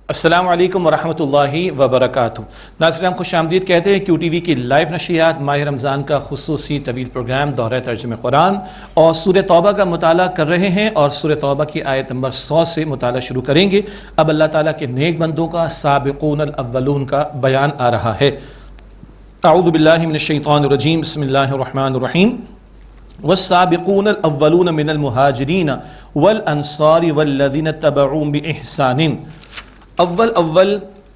السلام علیکم ورحمۃ اللہ وبرکاتہ۔ ناظرین خوش آمدید کہتے ہیں QTV کی لائیو نشریات ماہ رمضان کا خصوصی طویل پروگرام دورہ ترجمہ قرآن اور سورہ توبہ کا مطالعہ کر رہے ہیں، اور سورہ توبہ کی آیت نمبر 100 سے مطالعہ شروع کریں گے۔ اب اللہ تعالیٰ کے نیک بندوں کا سابقون الاولون کا بیان آ رہا ہے۔ اعوذ باللہ من الشیطان الرجیم، بسم اللہ الرحمن الرحیم۔ والسابقون الاولون من المہاجرین والانصار والذین اتبعوهم بإحسان، اول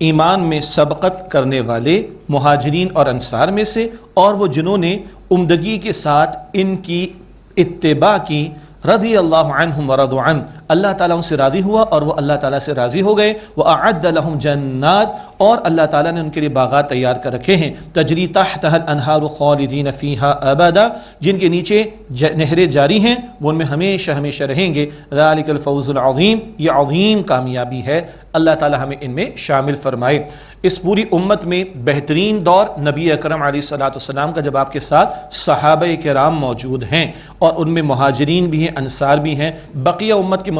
ایمان میں سبقت کرنے والے مہاجرین اور انصار میں سے، اور وہ جنہوں نے عمدگی کے ساتھ ان کی اتباع کی، رضی اللہ عنہم ورضوا عنہ، اللہ تعالیٰ ان سے راضی ہوا اور وہ اللہ تعالیٰ سے راضی ہو گئے۔ وَأَعَدَّ لَهُمْ جَنَّاتٍ، اور اللہ تعالیٰ نے ان کے لیے باغات تیار کر رکھے ہیں، تجری تحتها الانہار خالدین فیہا ابدا، جن کے نیچے نہریں جاری ہیں، وہ ان میں ہمیشہ ہمیشہ رہیں گے۔ ذالک الفوز العظیم، یہ عظیم کامیابی ہے، اللہ تعالیٰ ہمیں ان میں شامل فرمائے۔ اس پوری امت میں بہترین دور نبی اکرم علیہ الصلوۃ والسلام کا، جب آپ کے ساتھ صحابہ کرام موجود ہیں، اور ان میں مہاجرین بھی ہیں، انصار بھی ہیں۔ بقیہ امت کے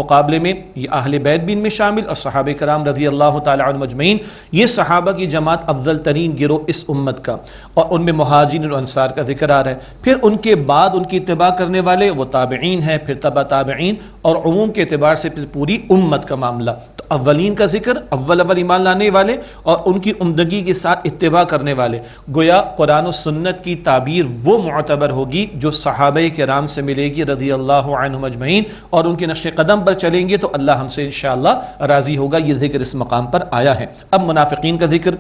مقابلے میں یہ اہل بیت بھی ان میں شامل، اور صحابہ کرام رضی اللہ تعالی عنہم اجمعین، یہ صحابہ کی جماعت افضل ترین گروہ اس امت کا، اور ان میں مہاجرین اور انصار کا ذکر آ رہا ہے۔ پھر ان کے بعد ان کی اتباع کرنے والے وہ تابعین ہیں، پھر تبع تابعین، اور عموم کے اعتبار سے پھر پوری امت کا معاملہ۔ تو اولین کا ذکر، اول ایمان لانے والے اور ان کی عمدگی کے ساتھ اتباع کرنے والے، گویا قرآن و سنت کی تعبیر وہ معتبر ہوگی جو صحابہ کرام سے ملے گی رضی اللہ عنہم اجمعین، اور ان کے نقش قدم پر چلیں گے تو اللہ ہم سے انشاءاللہ راضی ہوگا۔ یہ ذکر اس مقام پر آیا ہے۔ اب منافقین کا ذکر،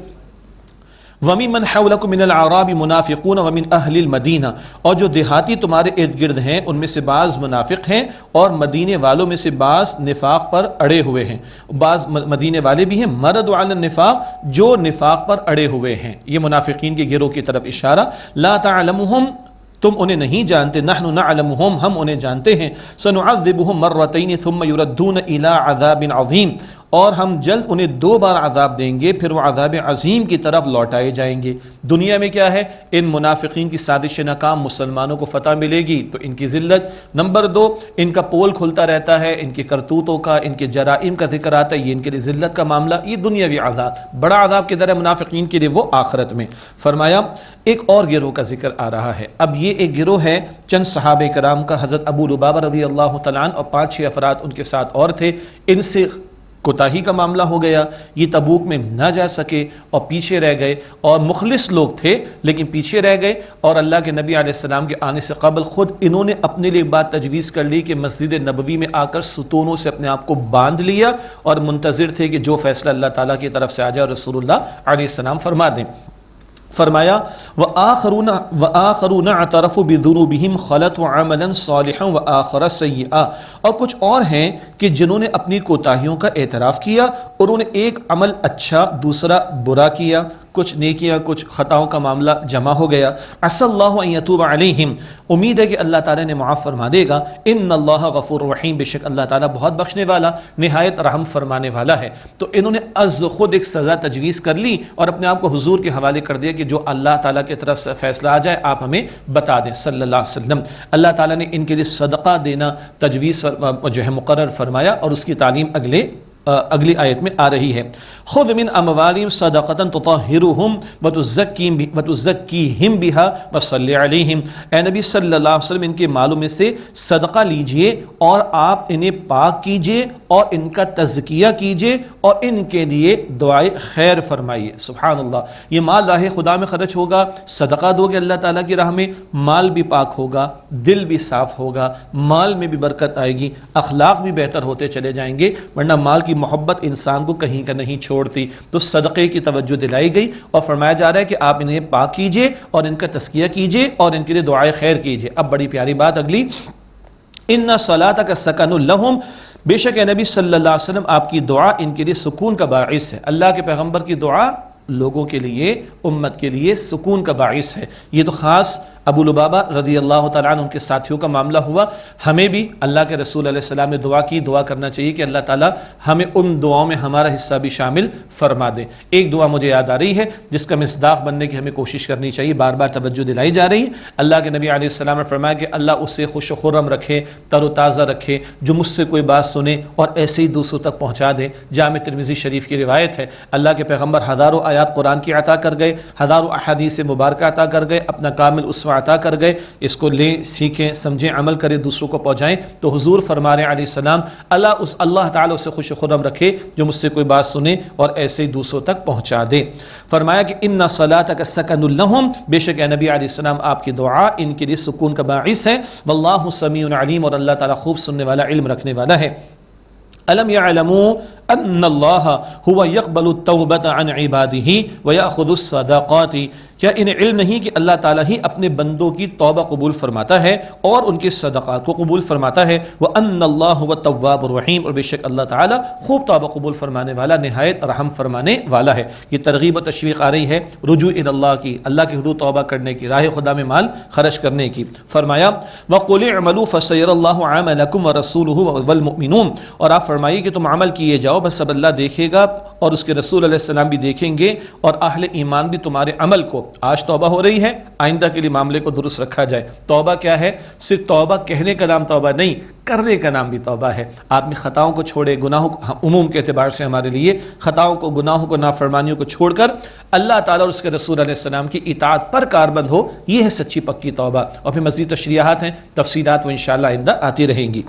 وَمِمَّنْ حَوْلَكُمْ مِنَ الْأَعْرَابِ مُنَافِقُونَ وَمِنْ أَهْلِ الْمَدِينَةِ، اور جو دیہاتی تمہارے ارد گرد ہیں ان میں سے بعض منافق ہیں، اور مدینے والوں میں سے بعض نفاق پر اڑے ہوئے ہیں۔ بعض مدینے والے بھی ہیں، مردوا علی النفاق، جو نفاق پر اڑے ہوئے ہیں۔ یہ منافقین کے گروہ کی طرف اشارہ۔ لا تعلمهم، تم انہیں نہیں جانتے، نحن نعلمهم، ہم انہیں جانتے ہیں۔ سنعذبهم مرتين ثم يردون الى عذاب عظیم، اور ہم جلد انہیں 2 بار عذاب دیں گے، پھر وہ عذاب عظیم کی طرف لوٹائے جائیں گے۔ دنیا میں کیا ہے، ان منافقین کی سازش ناکام، مسلمانوں کو فتح ملے گی تو ان کی ذلت۔ نمبر 2، ان کا پول کھلتا رہتا ہے، ان کے کرتوتوں کا، ان کے جرائم کا ذکر آتا ہے، یہ ان کے لیے ذلت کا معاملہ۔ یہ دنیاوی عذاب، بڑا عذاب کدھر ہے منافقین کے لیے، وہ آخرت میں۔ فرمایا ایک اور گروہ کا ذکر آ رہا ہے۔ اب یہ ایک گروہ ہے چند صحابہ کرام کا، حضرت ابو لبابہ رضی اللہ تعالیٰ عنہ اور 5-6 افراد ان کے ساتھ اور تھے، ان سے کوتاہی کا معاملہ ہو گیا، یہ تبوک میں نہ جا سکے اور پیچھے رہ گئے، اور مخلص لوگ تھے لیکن پیچھے رہ گئے، اور اللہ کے نبی علیہ السلام کے آنے سے قبل خود انہوں نے اپنے لیے بات تجویز کر لی کہ مسجد نبوی میں آ کر ستونوں سے اپنے آپ کو باندھ لیا، اور منتظر تھے کہ جو فیصلہ اللہ تعالیٰ کی طرف سے آ جائے اور رسول اللہ علیہ السلام فرما دیں۔ فرمایا وآخرون اعترفوا بذنوبہم خلطوا عملا صالحا وآخر سیئا، اور کچھ اور ہیں کہ جنہوں نے اپنی کوتاہیوں کا اعتراف کیا، اور انہوں نے ایک عمل اچھا دوسرا برا کیا، کچھ نیکیاں کچھ خطاؤں کا معاملہ جمع ہو گیا۔ عسى اللہ ان یتوب علیہم، امید ہے کہ اللہ تعالیٰ نے معاف فرما دے گا۔ ان اللہ غفور رحیم، بے شک اللہ تعالیٰ بہت بخشنے والا نہایت رحم فرمانے والا ہے۔ تو انہوں نے از خود ایک سزا تجویز کر لی اور اپنے آپ کو حضور کے حوالے کر دیا کہ جو اللہ تعالیٰ کی طرف سے فیصلہ آ جائے آپ ہمیں بتا دیں صلی اللہ علیہ وسلم۔ اللہ تعالیٰ نے ان کے لیے صدقہ دینا تجویز جو ہے مقرر فرمایا، اور اس کی تعلیم اگلی آیت میں آ رہی ہے۔ خذ من اموالهم صدقة تطهرهم وتزكيهم بها وصل عليهم، اے نبی صلی اللہ علیہ وسلم ان کے مالوں میں سے صدقہ لیجئے اور آپ انہیں پاک کیجئے اور ان کا تزکیہ کیجئے اور ان کے لیے دعائے خیر فرمائیے۔ سبحان اللہ، یہ مال راہ خدا میں خرچ ہوگا، صدقہ دو گے اللہ تعالیٰ کی راہ میں، مال بھی پاک ہوگا، دل بھی صاف ہوگا، مال میں بھی برکت آئے گی، اخلاق بھی بہتر ہوتے چلے جائیں گے، ورنہ مال کی محبت انسان کو کہیں کا نہیں چھوڑتی۔ تو صدقے کی توجہ دلائی گئی اور فرمایا جا رہا ہے کہ آپ انہیں پاک کیجئے اور ان کا تزکیہ کیجئے اور ان کے لیے دعائے خیر کیجئے۔ اب بڑی پیاری بات اگلی، ان صلاتک سکن لہم، بے شک اے نبی صلی اللہ علیہ وسلم آپ کی دعا ان کے لیے سکون کا باعث ہے۔ اللہ کے پیغمبر کی دعا لوگوں کے لیے، امت کے لیے سکون کا باعث ہے۔ یہ تو خاص ابو لبابہ رضی اللہ تعالیٰ عنہ ان کے ساتھیوں کا معاملہ ہوا، ہمیں بھی اللہ کے رسول علیہ السلام نے دعا کی، دعا کرنا چاہیے کہ اللہ تعالیٰ ہمیں ان دعاؤں میں ہمارا حصہ بھی شامل فرما دے۔ ایک دعا مجھے یاد آ رہی ہے جس کا مصداق بننے کی ہمیں کوشش کرنی چاہیے، بار بار توجہ دلائی جا رہی ہے۔ اللہ کے نبی علیہ السلام نے فرمایا کہ اللہ اسے خوش و خرم رکھے، تر و تازہ رکھے، جو مجھ سے کوئی بات سنے اور ایسے ہی دوسروں تک پہنچا دے۔ جامع ترمذی شریف کی روایت ہے، اللہ کے پیغمبر ہزاروں آیات قرآن کی عطا کر گئے، ہزاروں احادیث مبارکہ عطا کر گئے، اپنا کامل اسوہ عطا کر گئے، اس کو لیں، سیکھیں، سمجھیں، عمل کریں، دوسروں کو پہنچائیں۔ تو حضور فرما رہے ہیں علیہ السلام، اللہ تعالیٰ اسے خوش و خرم رکھے جو مجھ سے کوئی بات سنے اور ایسے ہی دوسروں تک پہنچا دے۔ فرمایا کہ ان صلاتک سکن لہم، بے شک اے نبی علیہ السلام آپ کی دعا ان کے لیے سکون کا باعث ہے۔ واللہ سمیع علیم، اور اللہ تعالیٰ خوب سننے والا، علم رکھنے والا ہے۔ الم یعلموا ان اللہ هو يقبل التوبۃ عن عبادہ ويأخذ الصدقات، کیا انہیں علم نہیں کہ اللہ تعالیٰ ہی اپنے بندوں کی توبہ قبول فرماتا ہے اور ان کے صدقات کو قبول فرماتا ہے۔ وَأَنَّ اللَّهُ هُوَ التَّوَّابُ الرَّحِيمُ، اور بے شک اللہ تعالیٰ خوب توبہ قبول فرمانے والا، نہایت رحم فرمانے والا ہے۔ یہ ترغیب و تشویق آ رہی ہے رجوع الی اللہ کی، اللہ کے حضور توبہ کرنے کی، راہ خدا میں مال خرچ کرنے کی۔ فرمایا وَقُلِ اعْمَلُوا فَسَيَرَى اللَّهُ عَمَلَكُمْ وَرَسُولُهُ وَالْمُؤْمِنُونَ، اور آپ فرمائیے کہ تم عمل کیے جاؤ، بس اب اللہ دیکھے گا اور اس کے رسول علیہ السلام بھی دیکھیں گے، اور اہل ایمان بھی تمہارے عمل کو۔ آج توبہ ہو رہی ہے، آئندہ کے لیے معاملے کو درست رکھا جائے۔ توبہ کیا ہے؟ صرف توبہ کہنے کا نام توبہ نہیں، کرنے کا نام بھی توبہ ہے۔ آدمی خطاؤں کو چھوڑے، گناہوں کو، عموم کے اعتبار سے ہمارے لیے خطاؤں کو، گناہوں کو، نافرمانیوں کو چھوڑ کر اللہ تعالیٰ اور اس کے رسول علیہ السلام کی اطاعت پر کاربند ہو، یہ ہے سچی پکی توبہ۔ اور پھر مزید تشریحات ہیں، تفصیلات وہ انشاءاللہ آئندہ آتی رہیں گی۔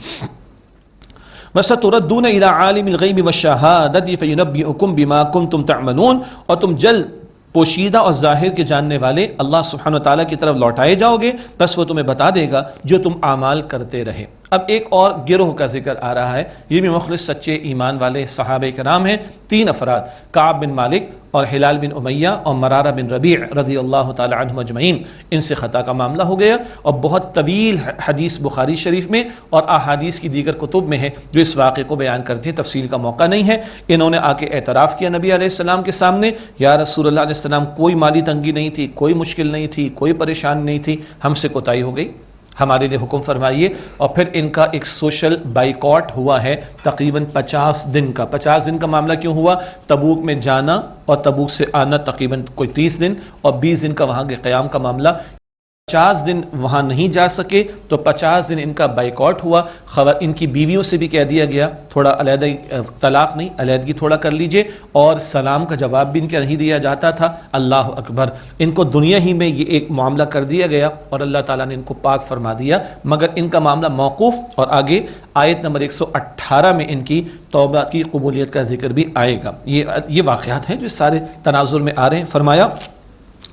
وَسَتُرَدُّونَ إِلَىٰ عَالِمِ الْغَيْبِ وَالشَّهَادَةِ فَيُنَبِّئُكُم بِمَا كُنتُمْ تَعْمَلُونَ، اور تم جلد پوشیدہ اور ظاہر کے جاننے والے اللہ سبحانہ وتعالیٰ کی طرف لوٹائے جاؤ گے، بس وہ تمہیں بتا دے گا جو تم اعمال کرتے رہے۔ اب ایک اور گروہ کا ذکر آ رہا ہے، یہ بھی مخلص سچے ایمان والے صحابہ کرام ہیں، 3 افراد، کعب بن مالک اور ہلال بن امیہ اور مرارہ بن ربیع رضی اللہ تعالی عنہم اجمعین۔ ان سے خطا کا معاملہ ہو گیا، اور بہت طویل حدیث بخاری شریف میں اور احادیث کی دیگر کتب میں ہے جو اس واقعے کو بیان کرتی ہیں، تفصیل کا موقع نہیں ہے۔ انہوں نے آ کے اعتراف کیا نبی علیہ السلام کے سامنے، یا رسول اللہ علیہ السلام کوئی مالی تنگی نہیں تھی، کوئی مشکل نہیں تھی، کوئی پریشانی نہیں تھی، ہم سے کوتاہی ہو گئی، ہمارے لیے حکم فرمائیے۔ اور پھر ان کا ایک سوشل بائیکاٹ ہوا ہے تقریباً 50 دن کا۔ 50 دن کا معاملہ کیوں ہوا؟ تبوک میں جانا اور تبوک سے آنا تقریباً کوئی 30 دن اور 20 دن کا وہاں کے قیام کا معاملہ۔ 50 دن وہاں نہیں جا سکے تو 50 دن ان کا بائیکاٹ ہوا۔ ان کی بیویوں سے بھی کہہ دیا گیا تھوڑا علیحدہ، طلاق نہیں، علیحدگی تھوڑا کر لیجئے، اور سلام کا جواب بھی ان کا نہیں دیا جاتا تھا۔ اللہ اکبر، ان کو دنیا ہی میں یہ ایک معاملہ کر دیا گیا اور اللہ تعالیٰ نے ان کو پاک فرما دیا، مگر ان کا معاملہ موقوف، اور آگے آیت نمبر 118 میں ان کی توبہ کی قبولیت کا ذکر بھی آئے گا۔ یہ واقعات ہیں جو سارے تناظر میں آ رہے ہیں۔ فرمایا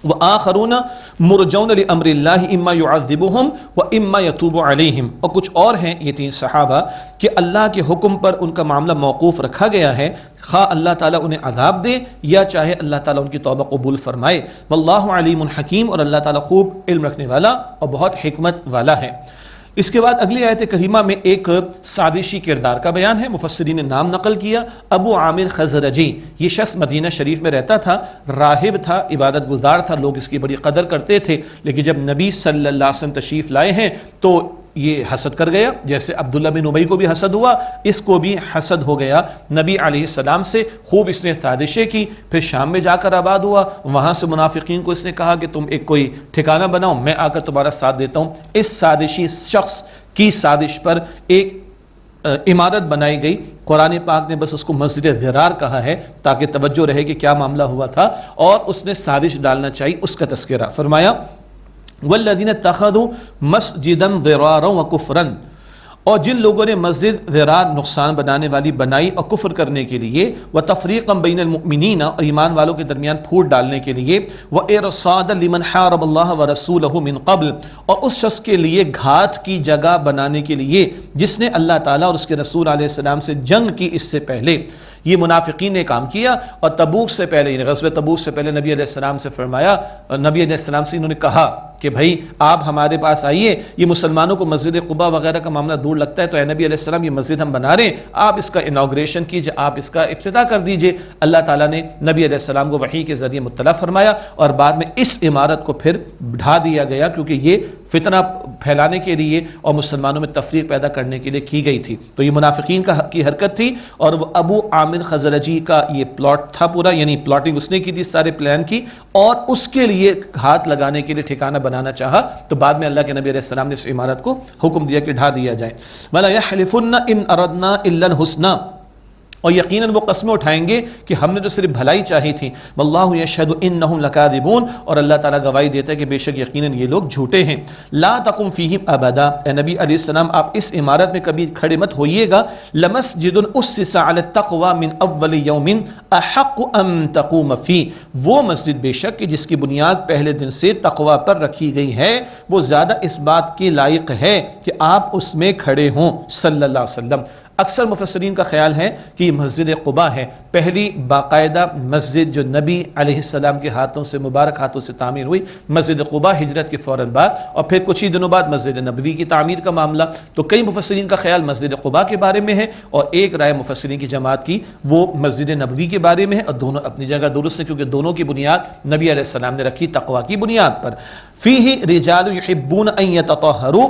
وآخرون مرجون لامر اللہ اما يعذبهم واما يتوب علیہم، اور کچھ اور ہیں یہ 3 صحابہ کہ اللہ کے حکم پر ان کا معاملہ موقوف رکھا گیا ہے، خواہ اللہ تعالیٰ انہیں عذاب دے یا چاہے اللہ تعالیٰ ان کی توبہ قبول فرمائے۔ واللہ علیم حکیم، اور اللہ تعالیٰ خوب علم رکھنے والا اور بہت حکمت والا ہے۔ اس کے بعد اگلی آیت کریمہ میں ایک سازشی کردار کا بیان ہے۔ مفسرین نے نام نقل کیا، ابو عامر خزرجی، یہ شخص مدینہ شریف میں رہتا تھا، راہب تھا، عبادت گزار تھا، لوگ اس کی بڑی قدر کرتے تھے، لیکن جب نبی صلی اللہ علیہ وسلم تشریف لائے ہیں تو یہ حسد کر گیا، جیسے عبداللہ بن ابی کو بھی حسد ہوا، اس کو بھی حسد ہو گیا نبی علیہ السلام سے۔ خوب اس نے سازشیں کی، پھر شام میں جا کر آباد ہوا، وہاں سے منافقین کو اس نے کہا کہ تم ایک کوئی ٹھکانہ بناؤ، میں آ کر تمہارا ساتھ دیتا ہوں۔ اس سازشی شخص کی سازش پر ایک عمارت بنائی گئی، قرآن پاک نے بس اس کو مسجد ضرار کہا ہے تاکہ توجہ رہے کہ کیا معاملہ ہوا تھا، اور اس نے سازش ڈالنا چاہیے، اس کا تذکرہ فرمایا والذین اتخذوا مسجدا ضرارا وکفرا، اور جن لوگوں نے مسجد ضرار نقصان بنانے والی بنائی اور کفر کرنے کے لیے، وتفریقا بین المؤمنین، اور ایمان والوں کے درمیان پھوٹ ڈالنے کے لیے، وارصادا لمن حارب اللہ ورسولہ من قبل، اور اس شخص کے لیے گھات کی جگہ بنانے کے لیے جس نے اللہ تعالیٰ اور اس کے رسول علیہ السلام سے جنگ کی اس سے پہلے۔ یہ منافقین نے کام کیا، اور تبوک سے پہلے، یعنی غزوہ تبوک سے پہلے نبی علیہ السلام سے فرمایا، نبی علیہ السلام سے انہوں نے کہا کہ بھائی آپ ہمارے پاس آئیے، یہ مسلمانوں کو مسجد قباء وغیرہ کا معاملہ دور لگتا ہے، تو اے نبی علیہ السلام یہ مسجد ہم بنا رہے ہیں، آپ اس کا انوگریشن کیجئے، آپ اس کا افتتاح کر دیجئے۔ اللہ تعالیٰ نے نبی علیہ السلام کو وحی کے ذریعے مطلع فرمایا، اور بعد میں اس عمارت کو پھر ڈھا دیا گیا، کیونکہ یہ فتنہ پھیلانے کے لیے اور مسلمانوں میں تفریق پیدا کرنے کے لیے کی گئی تھی۔ تو یہ منافقین کی حرکت تھی، اور وہ ابو عامر خزرجی کا یہ پلاٹ تھا پورا، یعنی پلاٹنگ اس نے کی تھی سارے پلان کی، اور اس کے لیے ہاتھ لگانے کے لیے ٹھکانہ بنانا چاہا، تو بعد میں اللہ کے نبی علیہ السلام نے اس عمارت کو حکم دیا کہ ڈھا دیا جائے۔ وَلَا يَحْلِفُنَّ إِنْ أَرَدْنَا إِلَّا الْحُسْنَى، اور یقیناً وہ قسمیں اٹھائیں گے کہ ہم نے تو صرف بھلائی چاہی تھی۔ واللہ یشہد انہم لکاذبون، اور اللہ تعالیٰ گواہی دیتا ہے کہ بے شک یقیناً یہ لوگ جھوٹے ہیں۔ لا تقم فیہ ابدا، اے نبی علیہ السلام آپ اس عمارت میں کبھی کھڑے مت ہوئیے گا۔ لمسجد اسس علی التقوی من اول یوم احق ان تقوم فیہ، وہ مسجد بے شک کہ جس کی بنیاد پہلے دن سے تقوی پر رکھی گئی ہے، وہ زیادہ اس بات کے لائق ہے کہ آپ اس میں کھڑے ہوں صلی اللہ علیہ وسلم۔ اکثر مفسرین کا خیال ہے کہ یہ مسجد قباء ہے، پہلی باقاعدہ مسجد جو نبی علیہ السلام کے ہاتھوں سے، مبارک ہاتھوں سے تعمیر ہوئی، مسجد قباء ہجرت کے فوراً بعد، اور پھر کچھ ہی دنوں بعد مسجد نبوی کی تعمیر کا معاملہ۔ تو کئی مفسرین کا خیال مسجد قباء کے بارے میں ہے، اور ایک رائے مفسرین کی جماعت کی وہ مسجد نبوی کے بارے میں ہے، اور دونوں اپنی جگہ درست ہیں، کیونکہ دونوں کی بنیاد نبی علیہ السلام نے رکھی تقوی کی بنیاد پر۔ فیہ رجال یحبون ان یتطہروا،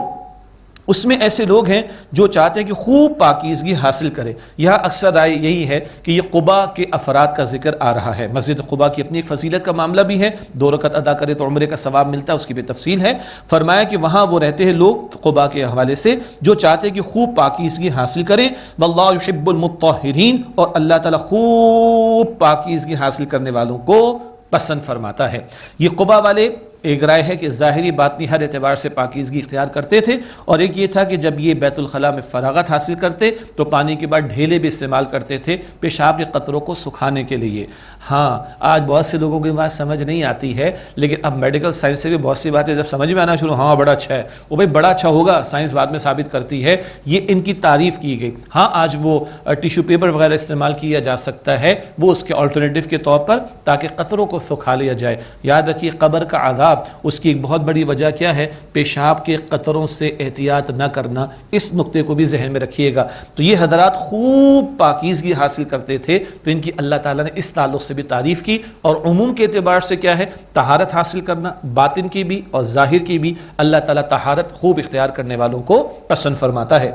اس میں ایسے لوگ ہیں جو چاہتے ہیں کہ خوب پاکیزگی حاصل کرے۔ یہاں اکثر رائے یہی ہے کہ یہ قباء کے افراد کا ذکر آ رہا ہے۔ مسجد قباء کی اپنی ایک فضیلت کا معاملہ بھی ہے، 2 رکعت ادا کرے تو عمرے کا ثواب ملتا ہے، اس کی بھی تفصیل ہے۔ فرمایا کہ وہاں وہ رہتے ہیں لوگ قباء کے حوالے سے جو چاہتے ہیں کہ خوب پاکیزگی حاصل کریں۔ واللہ یحب المطہرین، اور اللہ تعالیٰ خوب پاکیزگی حاصل کرنے والوں کو پسند فرماتا ہے۔ یہ قباء والے ایک رائے ہے کہ ظاہری باطنی ہر اعتبار سے پاکیزگی اختیار کرتے تھے، اور ایک یہ تھا کہ جب یہ بیت الخلاء میں فراغت حاصل کرتے تو پانی کے بعد ڈھیلے بھی استعمال کرتے تھے پیشاب کے قطروں کو سکھانے کے لیے۔ ہاں آج بہت سے لوگوں کی بات سمجھ نہیں آتی ہے، لیکن اب میڈیکل سائنس سے بھی بہت سی باتیں جب سمجھ میں آنا شروع، ہاں بڑا اچھا ہے، وہ بھائی بڑا اچھا ہوگا، سائنس بعد میں ثابت کرتی ہے، یہ ان کی تعریف کی گئی۔ ہاں آج وہ ٹیشو پیپر وغیرہ استعمال کیا جا سکتا ہے، وہ اس کے آلٹرنیٹیو کے طور پر، تاکہ قطروں کو سکھا لیا جائے۔ یاد رکھیے قبر کا عذاب، اس کی ایک بہت بڑی وجہ کیا ہے؟ پیشاب کے قطروں سے احتیاط نہ کرنا، اس نقطے کو بھی ذہن میں رکھیے گا۔ تو یہ حضرات خوب پاکیزگی حاصل کرتے تھے، تو ان کی اللہ تعالیٰ نے اس تعلق سے بھی تعریف کی، اور عموم کے اعتبار سے کیا ہے؟ طہارت حاصل کرنا، باطن کی بھی اور ظاہر کی بھی اللہ تعالیٰ طہارت خوب اختیار کرنے والوں کو پسند فرماتا ہے۔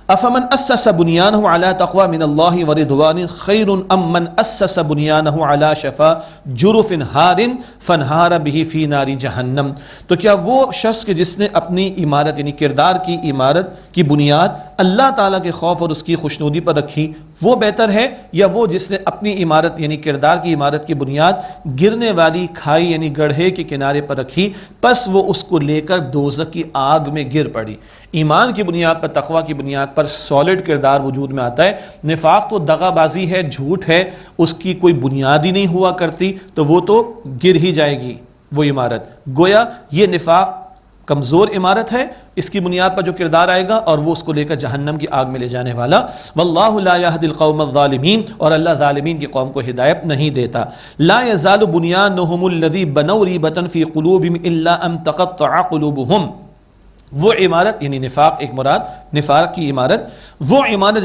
افمن اسس بنیانہ علی تقوی من اللہ ورضوان خیر ام من اسس بنیانہ علی شفا جرف ہار فانہار بہ فی نار جہنم، تو کیا وہ شخص کہ جس نے اپنی عمارت یعنی کردار کی عمارت کی بنیاد اللہ تعالیٰ کے خوف اور اس کی خوشنودی پر رکھی، وہ بہتر ہے، یا وہ جس نے اپنی عمارت یعنی کردار کی عمارت کی بنیاد گرنے والی کھائی یعنی گڑھے کے کنارے پر رکھی، پس وہ اس کو لے کر دوزخ کی آگ میں گر پڑی۔ ایمان کی بنیاد پر، تقوی کی بنیاد پر سالڈ کردار وجود میں آتا ہے۔ نفاق تو دغا بازی ہے، جھوٹ ہے، اس کی کوئی بنیاد ہی نہیں ہوا کرتی، تو وہ تو گر ہی جائے گی وہ عمارت۔ گویا یہ نفاق کمزور عمارت ہے، اس کی بنیاد پر جو کردار آئے گا اور وہ اس کو لے کر جہنم کی آگ میں لے جانے والا۔ واللہ لا یہدی القوم الظالمین، اور اللہ ظالمین کی قوم کو ہدایت نہیں دیتا۔ لا یزال بنیانہم الذی بنوا ریبۃ فی قلوبہم الا ان تقطع قلوبہم، وہ عمارت یعنی نفاق ایک مراد، نفاق کی عمارت، وہ عمارت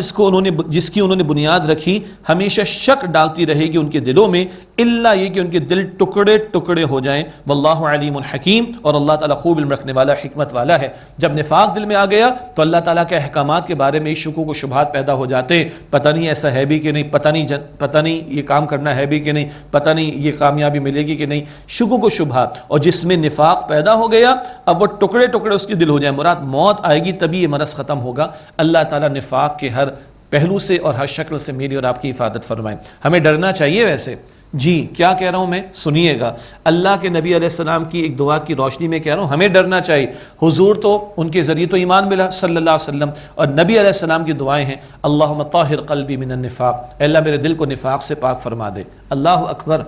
جس کی انہوں نے بنیاد رکھی ہمیشہ شک ڈالتی رہے گی ان کے دلوں میں، الا یہ کہ ان کے دل ٹکڑے ٹکڑے ہو جائیں۔ واللہ علیم حکیم، اور اللہ تعالیٰ خوب علم رکھنے والا، حکمت والا ہے۔ جب نفاق دل میں آ گیا تو اللہ تعالیٰ کے احکامات کے بارے میں شکوک و شبہات پیدا ہو جاتے ہیں، پتہ نہیں ایسا ہے بھی کہ نہیں، پتہ نہیں یہ کام کرنا ہے بھی کہ نہیں، پتہ نہیں یہ کامیابی ملے گی کہ نہیں، شکوک و شبہات۔ اور جس میں نفاق پیدا ہو گیا اب وہ ٹکڑے ٹکڑے اس کے دل ہو جائیں، مراد موت آئے گی تبھی یہ مرض ختم ہوگا۔ اللہ تعالیٰ نفاق کے ہر پہلو سے اور ہر شکل سے میری اور آپ کی حفاظت فرمائیں۔ ہمیں ڈرنا چاہیے ویسے، جی کیا کہہ رہا ہوں میں، سنیے گا۔ اللہ کے نبی علیہ السلام کی ایک دعا کی روشنی میں کہہ رہا ہوں، ہمیں ڈرنا چاہیے۔ حضور تو ان کے ذریعے تو ایمان ملا صلی اللہ علیہ وسلم، اور نبی علیہ السلام کی دعائیں ہیں، اللہم طاہر قلبی من النفاق، اے اللہ میرے دل کو نفاق سے پاک فرما دے۔ اللہ اکبر،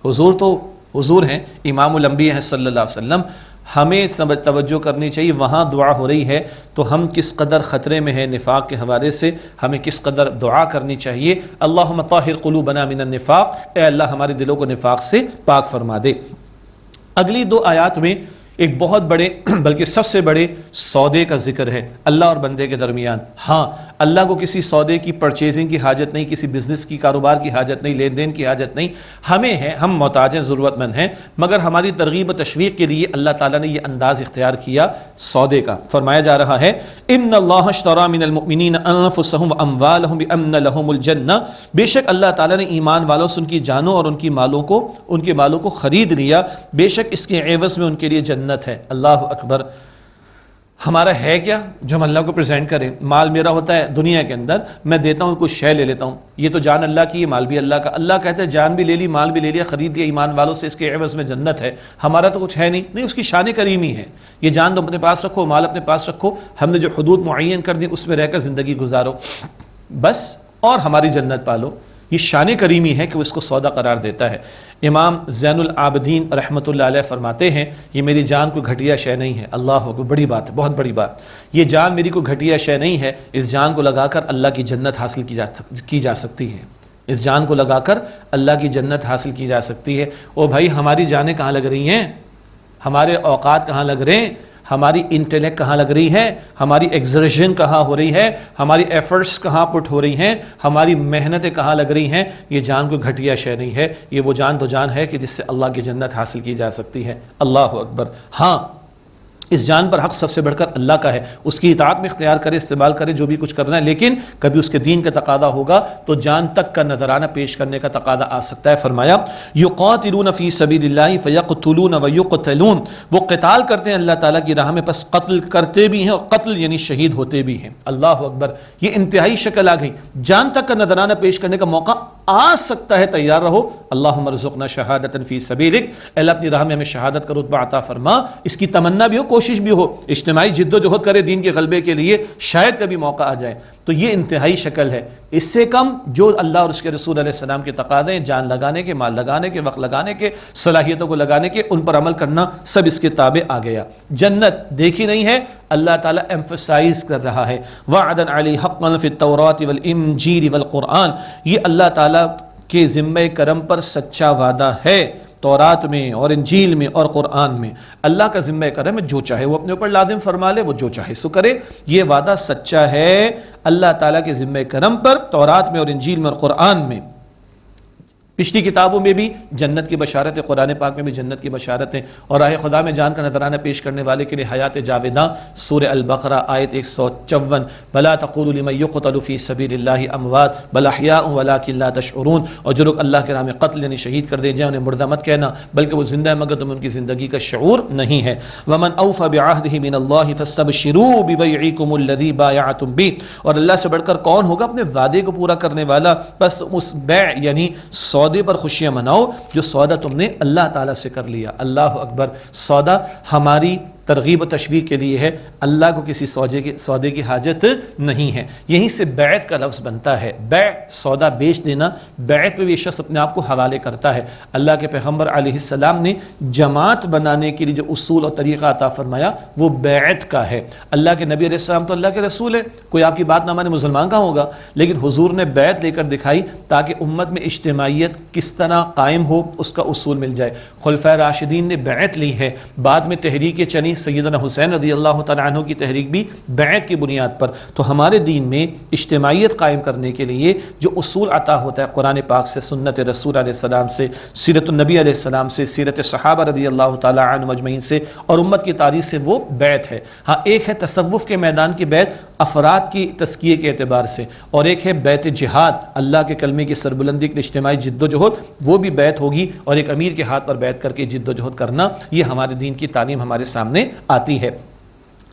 حضور تو حضور ہیں، امام الانبیاء ہیں صلی اللہ علیہ وسلم۔ ہمیں توجہ کرنی چاہیے، وہاں دعا ہو رہی ہے تو ہم کس قدر خطرے میں ہیں نفاق کے حوالے سے، ہمیں کس قدر دعا کرنی چاہیے۔ اللہم طاہر قلوبنا من النفاق، اے اللہ ہمارے دلوں کو نفاق سے پاک فرما دے۔ اگلی 2 آیات میں ایک بہت بڑے بلکہ سب سے بڑے سودے کا ذکر ہے اللہ اور بندے کے درمیان. ہاں اللہ کو کسی سودے کی پرچیزنگ کی حاجت نہیں، کسی بزنس کی کاروبار کی حاجت نہیں، لین دین کی حاجت نہیں. ہمیں ہے، ہم محتاج ہیں، ضرورت مند ہیں، مگر ہماری ترغیب و تشویق کے لیے اللہ تعالیٰ نے یہ انداز اختیار کیا سودے کا. فرمایا جا رہا ہے ان اللہ اشتری من المؤمنین انفسهم واموالهم بان لهم الجنہ، بے شک اللہ تعالیٰ نے ایمان والوں سے ان کی جانوں اور ان کے مالوں کو خرید لیا، بے شک اس کے عوض میں ان کے لیے جنت ہے. اللہ اکبر. ہمارا ہے کیا جو ہم اللہ کو پریزنٹ کریں؟ مال میرا ہوتا ہے دنیا کے اندر، میں دیتا ہوں کچھ شے لے لیتا ہوں، یہ تو جان اللہ کی، یہ مال بھی اللہ کا. اللہ کہتا ہے جان بھی لے لی، مال بھی لے لیا، خرید لیا ایمان والوں سے، اس کے عوض میں جنت ہے. ہمارا تو کچھ ہے نہیں، اس کی شان کریمی ہے. یہ جان تو اپنے پاس رکھو، مال اپنے پاس رکھو، ہم نے جو حدود معین کر دی اس میں رہ کر زندگی گزارو بس، اور ہماری جنت پالو. یہ شان کریمی ہے کہ وہ اس کو سودا قرار دیتا ہے. امام زین العابدین رحمۃ اللہ علیہ فرماتے ہیں یہ میری جان کو گھٹیا شے نہیں ہے. اللہ اکبر، بڑی بات ہے، بہت بڑی بات. یہ جان میری کو گھٹیا شے نہیں ہے، اس جان کو لگا کر اللہ کی جنت حاصل کی جا سکتی ہے. اس جان کو لگا کر اللہ کی جنت حاصل کی جا سکتی ہے. او بھائی ہماری جانیں کہاں لگ رہی ہیں؟ ہمارے اوقات کہاں لگ رہے ہیں؟ ہماری انٹلیکٹ کہاں لگ رہی ہے؟ ہماری ایگزرشن کہاں ہو رہی ہے؟ ہماری ایفرٹس کہاں پٹ ہو رہی ہیں؟ ہماری محنتیں کہاں لگ رہی ہیں؟ یہ جان کو گھٹیا شے نہیں ہے، یہ وہ جان تو جان ہے کہ جس سے اللہ کی جنت حاصل کی جا سکتی ہے. اللہ اکبر. ہاں اس جان پر حق سب سے بڑھ کر اللہ کا ہے، اس کی اطاعت میں اختیار کرے، استعمال کرے جو بھی کچھ کرنا ہے، لیکن کبھی اس کے دین کا تقاضا ہوگا تو جان تک کا نذرانہ پیش کرنے کا تقاضا آ سکتا ہے. فرمایا یقاتلون فی سبیل اللہ فیقتلون ویقتلون، وہ قتال کرتے ہیں اللہ تعالیٰ کی راہ میں، پس قتل کرتے بھی ہیں، اور قتل یعنی شہید ہوتے بھی ہیں. اللہ اکبر. یہ انتہائی شکل آ گئی، جان تک کا نذرانہ پیش کرنے کا موقع آ سکتا ہے، تیار رہو. اللہم ارزقنا شہادۃ فی سبیلک، اللہ اپنی راہ میں ہمیں شہادت کا رتبہ عطا فرما. اس کی تمنا بھی ہو، کوشش بھی ہو، اجتماعی جد و جہد کرے دین کے غلبے کے لیے، شاید کبھی موقع آ جائے. تو یہ انتہائی شکل ہے. اس سے کم جو اللہ اور اس کے رسول علیہ السلام کے تقاضے ہیں، جان لگانے کے، مال لگانے کے، وقت لگانے کے، صلاحیتوں کو لگانے کے، ان پر عمل کرنا، سب اس کے تابع آ گیا. جنت دیکھی نہیں ہے، اللہ تعالیٰ ایمفسائز کر رہا ہے. وعدا علی حقا فی التوراۃ والانجیل والقرآن، یہ اللہ تعالیٰ کے ذمہ کرم پر سچا وعدہ ہے، تورات میں اور انجیل میں اور قرآن میں. اللہ کا ذمہ کرم ہے، جو چاہے وہ اپنے اوپر لازم فرما لے، وہ جو چاہے سو کرے. یہ وعدہ سچا ہے اللہ تعالیٰ کے ذمہ کرم پر، تورات میں اور انجیل میں اور قرآن میں. پچھلی کتابوں میں بھی جنت کی بشارت ہے، قرآن پاک میں بھی جنت کی بشارت ہے. اور راہ خدا میں جان کا نذرانہ پیش کرنے والے کے لیے حیات جاوداں، سورہ البقرہ آیت 154. بلا تقولوا لمن يقتل في سبيل الله اموات بل احياء ولكن لا تشعرون. اور جو لوگ اللہ کے راہ میں قتل یعنی شہید کر دیے جائیں انہیں مردہ مت کہنا، بلکہ وہ زندہ ہے مگر تمہیں ان کی زندگی کا شعور نہیں ہے. ومن اوفى بعهده من الله فاستبشروا ببيعكم الذي بايعتم به. اور اللہ سے بڑھ کر کون ہوگا اپنے وعدے کو پورا کرنے والا؟ بس اس بیع یعنی سودے پر خوشیاں مناؤ جو سودا تم نے اللہ تعالیٰ سے کر لیا. اللہ اکبر. سودا ہماری ترغیب و تشویق کے لیے ہے، اللہ کو کسی سودے کی حاجت نہیں ہے. یہیں سے بیعت کا لفظ بنتا ہے. بیع سودا بیچ دینا، بیعت میں بھی شخص اپنے آپ کو حوالے کرتا ہے. اللہ کے پیغمبر علیہ السلام نے جماعت بنانے کے لیے جو اصول اور طریقہ عطا فرمایا وہ بیعت کا ہے. اللہ کے نبی علیہ السلام تو اللہ کے رسول ہے، کوئی آپ کی بات نہ مانے مسلمان کہاں ہوگا، لیکن حضور نے بیعت لے کر دکھائی تاکہ امت میں اجتماعیت کس طرح قائم ہو، اس کا اصول مل جائے. خلفائے راشدین نے بیعت لی ہے، بعد میں تحریک چنی سیدنا حسین رضی اللہ تعالیٰ عنہ کی تحریک بھی بیعت کی بنیاد پر. تو ہمارے دین میں اجتماعیت قائم کرنے کے لیے جو اصول عطا ہوتا ہے قرآن پاک سے، سنت رسول علیہ السلام سے، سیرت النبی علیہ السلام سے، سیرت صحابہ رضی اللہ تعالیٰ عنہ مجمعین سے اور امت کی تاریخ سے، وہ بیعت ہے. ہاں ایک ہے تصوف کے میدان کی بیعت افراد کی تزکیے کے اعتبار سے، اور ایک ہے بیعت جہاد، اللہ کے کلمے کی سربلندی کے اجتماعی جد و جہد، وہ بھی بیعت ہوگی. اور ایک امیر کے ہاتھ پر بیعت کر کے جد و جہد کرنا، یہ ہمارے دین کی تعلیم ہمارے سامنے آتی ہے.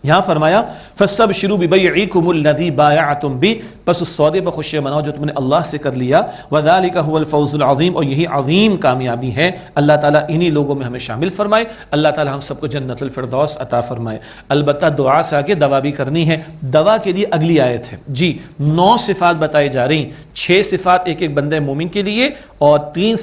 یہاں فرمایا فاستبشروا ببیعکم الذی بایعتم بہ، پس اس سودے پر خوشیاں مناؤ جو تم نے اللہ سے کر لیا. وذالک هو الفوز العظیم، اور یہی عظیم کامیابی ہے. اللہ تعالیٰ انہی لوگوں میں ہمیں شامل فرمائے. اللہ تعالیٰ ہم سب کو جنت الفردوس عطا فرمائے. البتہ دعا سے آگے دوا بھی کرنی ہے. دوا کے لیے اگلی آیت ہے جی. 9 صفات بتائی جا رہی، 6 صفات ایک ایک بندے مومن کے لیے اور 3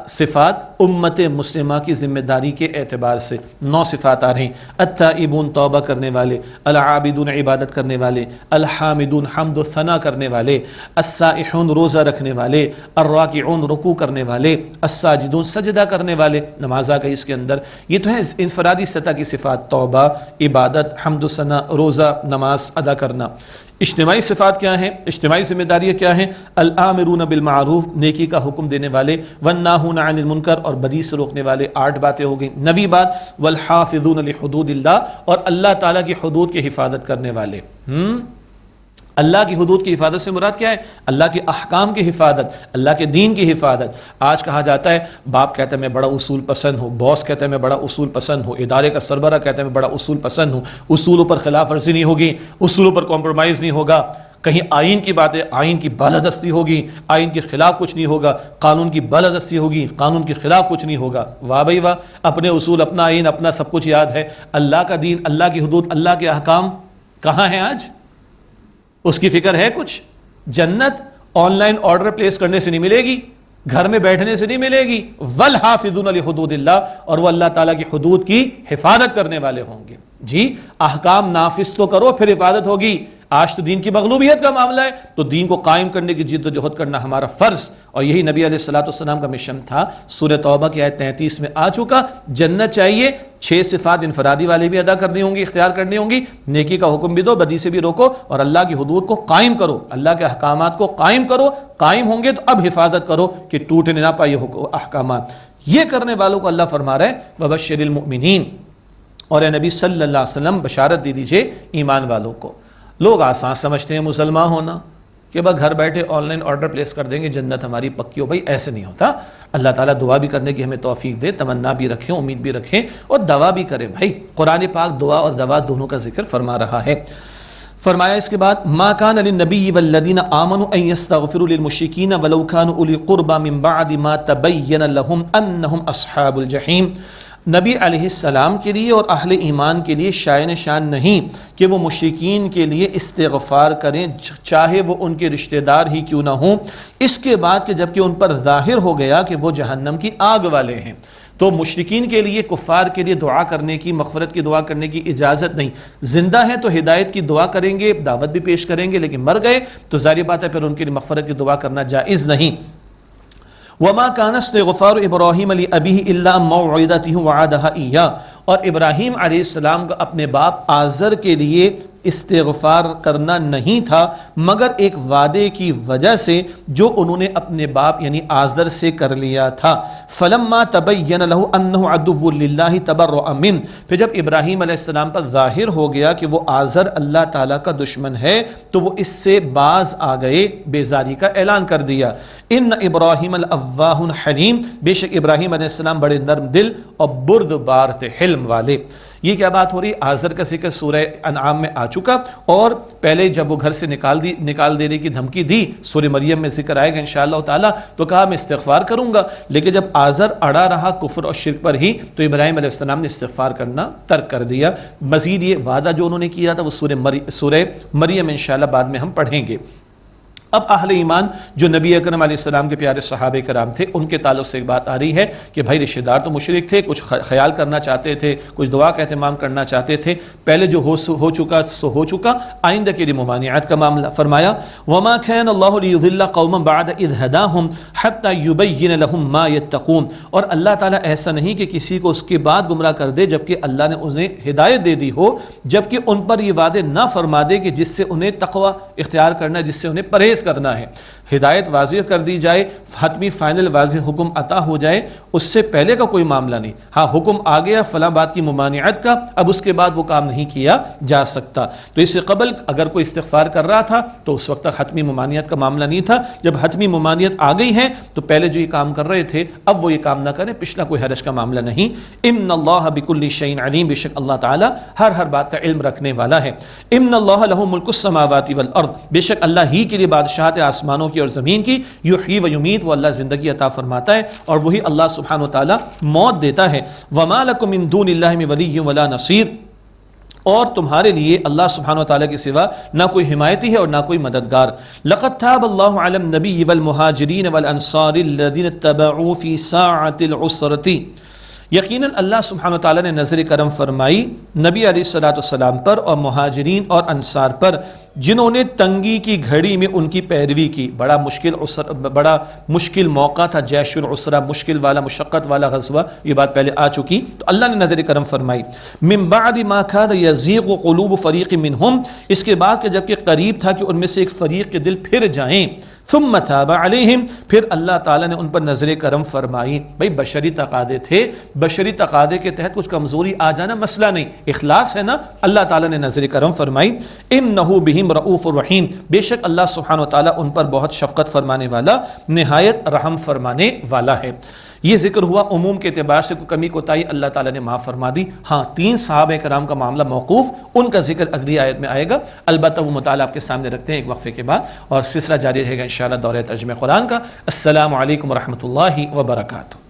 صفات امت مسلمہ کی ذمہ داری کے اعتبار سے. 9 صفات آ رہی. التائبون، توبہ کرنے والے، والے، العابدون عبادت کرنے والے، الحامدون حمد و ثنا کرنے والے، السائحون روزہ رکھنے والے، الراکعون رکوع کرنے والے، الساجدون سجدہ کرنے والے، نماز آ گئی اس کے اندر۔ یہ تو ہے انفرادی سطح کی صفات، توبہ، عبادت، حمد و ثنا، روزہ، نماز ادا کرنا۔ اجتماعی صفات کیا ہیں؟ اجتماعی ذمہ داریاں کیا ہیں؟ الآمرون بالمعروف نیکی کا حکم دینے والے، والناہون عن المنکر اور بدی سے روکنے والے، 8 باتیں ہو گئیں۔ 9ویں بات والحافظون لحدود اللہ اور اللہ تعالیٰ کی حدود کی حفاظت کرنے والے۔ اللہ کی حدود کی حفاظت سے مراد کیا ہے؟ اللہ کے احکام کی حفاظت، اللہ کے دین کی حفاظت۔ آج کہا جاتا ہے، باپ کہتا ہے میں بڑا اصول پسند ہوں، باس کہتا ہے میں بڑا اصول پسند ہوں، ادارے کا سربراہ کہتا ہے میں بڑا اصول پسند ہوں، اصولوں پر خلاف ورزی نہیں ہوگی، اصولوں پر کمپرومائز نہیں ہوگا، کہیں آئین کی باتیں، آئین کی بالادستی ہوگی، آئین کے خلاف کچھ نہیں ہوگا، قانون کی بالادستی ہوگی، قانون کے خلاف کچھ نہیں ہوگا۔ واہ بھائی واہ، اپنے اصول، اپنا آئین، اپنا سب کچھ یاد ہے۔ اللہ کا دین، اللہ کی حدود، اللہ کے احکام کہاں ہیں آج؟ اس کی فکر ہے کچھ؟ جنت آن لائن آرڈر پلیس کرنے سے نہیں ملے گی، گھر میں بیٹھنے سے نہیں ملے گی۔ والحافظون لحدود اللہ اور وہ اللہ تعالیٰ کی حدود کی حفاظت کرنے والے ہوں گے۔ جی احکام نافذ تو کرو پھر حفاظت ہوگی۔ آج تو دین کی مغلوبیت کا معاملہ ہے، تو دین کو قائم کرنے کی جد و جہد کرنا ہمارا فرض، اور یہی نبی علیہ السلام کا مشن تھا۔ سورہ توبہ کی آیت 33 میں آ چکا۔ جنت چاہیے، 6 صفات انفرادی والے بھی ادا کرنی ہوں گی، اختیار کرنی ہوں گی، نیکی کا حکم بھی دو، بدی سے بھی روکو، اور اللہ کی حدود کو قائم کرو، اللہ کے احکامات کو قائم کرو۔ قائم ہوں گے تو اب حفاظت کرو کہ ٹوٹنے نہ پائے احکامات۔ یہ کرنے والوں کو اللہ فرما رہا ہے وبشر المؤمنین، اور اے نبی صلی اللہ علیہ وسلم بشارت دے دیجئے ایمان والوں کو۔ لوگ آسان سمجھتے ہیں مسلمان ہونا کہ بس گھر بیٹھے آن لائن آرڈر پلیس کر دیں گے جنت ہماری پکی ہو۔ بھائی ایسے نہیں ہوتا۔ اللہ تعالیٰ دعا بھی کرنے کی ہمیں توفیق دے، تمنا بھی رکھیں، امید بھی رکھیں، اور دعا بھی کریں۔ بھائی قرآن پاک دعا اور دوا دونوں کا ذکر فرما رہا ہے۔ فرمایا اس کے بعد ما کان للنبی والذین آمنوا ان یستغفروا للمشرکین ولو کانوا اولی قربى من بعد ما تبین لهم انہم اصحاب الجحیم۔ نبی علیہ السلام کے لیے اور اہل ایمان کے لیے شائن شان نہیں کہ وہ مشرکین کے لیے استغفار کریں، چاہے وہ ان کے رشتہ دار ہی کیوں نہ ہوں، اس کے بعد کہ جبکہ ان پر ظاہر ہو گیا کہ وہ جہنم کی آگ والے ہیں۔ تو مشرکین کے لیے، کفار کے لیے دعا کرنے کی، مغفرت کی دعا کرنے کی اجازت نہیں۔ زندہ ہیں تو ہدایت کی دعا کریں گے، دعوت بھی پیش کریں گے، لیکن مر گئے تو ظاہر بات ہے پھر ان کے لیے مغفرت کی دعا کرنا جائز نہیں۔ وما كان استغفار ابراہیم لأبیہ الا موعدۃ وعدہا ایاہ، اور ابراہیم علیہ السلام کا اپنے باپ آزر کے لیے استغفار کرنا نہیں تھا مگر ایک وعدے کی وجہ سے جو انہوں نے اپنے باپ یعنی آزر سے کر لیا تھا۔ فلما تبین له انه عدو للہ تبرأ منہ، پھر جب ابراہیم علیہ السلام پر ظاہر ہو گیا کہ وہ آزر اللہ تعالیٰ کا دشمن ہے تو وہ اس سے باز آ گئے، بیزاری کا اعلان کر دیا۔ ان ابراہیم الاواہ حلیم، بے شک ابراہیم علیہ السلام بڑے نرم دل اور بردبار تھے، حلم والے۔ یہ کیا بات ہو رہی؟ آزر کا ذکر سورہ انعام میں آ چکا، اور پہلے جب وہ گھر سے نکال دینے کی دھمکی دی، سورہ مریم میں ذکر آئے گا انشاءاللہ تعالی، تو کہا میں استغفار کروں گا، لیکن جب آزر اڑا رہا کفر اور شرک پر ہی تو ابراہیم علیہ السلام نے استغفار کرنا ترک کر دیا۔ مزید یہ وعدہ جو انہوں نے کیا تھا وہ سورہ مریم انشاءاللہ بعد میں ہم پڑھیں گے۔ اب اہل ایمان جو نبی اکرم علیہ السلام کے پیارے صحابہ کرام تھے، ان کے تعلق سے ایک بات آ رہی ہے کہ بھائی رشتہ دار تو مشرک تھے، کچھ خیال کرنا چاہتے تھے، کچھ دعا کا اہتمام کرنا چاہتے تھے، پہلے جو ہو چکا سو ہو چکا، آئندہ کے لیے ممانعت کا معاملہ۔ فرمایا وما كان الله ليضل قوما بعد اذ هداهم حتى يبين لهم ما يتقون، اور اللہ تعالیٰ ایسا نہیں کہ کسی کو اس کے بعد گمراہ کر دے جبکہ اللہ نے انہیں ہدایت دے دی ہو، جبکہ ان پر یہ وعدے نہ فرما دے کہ جس سے انہیں تقوی اختیار کرنا ہے، جس سے انہیں پرہیز کرنا ہے۔ ہدایت واضح کر دی جائے، حتمی فائنل واضح حکم عطا ہو جائے، اس سے پہلے کا کوئی معاملہ نہیں۔ ہاں حکم آ گیا فلاں بات کی ممانعت کا، اب اس کے بعد وہ کام نہیں کیا جا سکتا۔ تو اس سے قبل اگر کوئی استغفار کر رہا تھا تو اس وقت تک حتمی ممانعت کا معاملہ نہیں تھا۔ جب حتمی ممانعت آ گئی ہے تو پہلے جو یہ کام کر رہے تھے اب وہ یہ کام نہ کریں، پچھلا کوئی حرج کا معاملہ نہیں۔ ان اللہ بکل شیء علیم، بے شک اللہ تعالیٰ ہر بات کا علم رکھنے والا ہے۔ ان اللہ لہ ملک السماوات والارض، بے شک اللہ ہی کے لیے بادشاہت آسمانوں کی اور زمین کی، یحیی و یمیت، وہ اللہ زندگی عطا فرماتا ہے اور وہی اللہ سبحانہ و تعالیٰ موت دیتا ہے۔ وما لکم من دون اللہ من ولی ولا نصیر، اور تمہارے لیے اللہ سبحانہ و تعالیٰ کے سوا نہ کوئی حمایتی ہے اور نہ کوئی مددگار۔ لقد تاب اللہ علی النبی والمہاجرین والانصار الذین اتبعوا فی ساعۃ العسرۃ، یقیناً اللہ سبحانہ وتعالیٰ نے نظر کرم فرمائی نبی علیہ الصلوۃ والسلام پر اور مہاجرین اور انصار پر جنہوں نے تنگی کی گھڑی میں ان کی پیروی کی. بڑا مشکل موقع تھا، جیش العسرہ، مشکل والا، مشقت والا غزوہ، یہ بات پہلے آ چکی. تو اللہ نے نظر کرم فرمائی. من بعد ما کاد یزیغ قلوب فریق منہم، اس کے بعد کہ جب کہ قریب تھا کہ ان میں سے ایک فریق کے دل پھر جائیں. ثم تاب علیہم، پھر اللہ تعالیٰ نے ان پر نظر کرم فرمائی. بھئی بشری تقاضے تھے، بشری تقاضے کے تحت کچھ کمزوری آ جانا مسئلہ نہیں، اخلاص ہے نا. اللہ تعالیٰ نے نظر کرم فرمائی. انہ بہم رؤوف الرحیم، بے شک اللہ سبحانہ وتعالیٰ ان پر بہت شفقت فرمانے والا، نہایت رحم فرمانے والا ہے. یہ ذکر ہوا عموم کے اعتبار سے کوئی کمی کوتاہی اللہ تعالیٰ نے معاف فرما دی. ہاں 3 صحابہ کرام کا معاملہ موقوف، ان کا ذکر اگلی آیت میں آئے گا. البتہ وہ مطالعہ آپ کے سامنے رکھتے ہیں ایک وقفے کے بعد، اور سلسلہ جاری رہے گا انشاءاللہ دورہ ترجمہ قرآن کا. السلام علیکم ورحمۃ اللہ وبرکاتہ.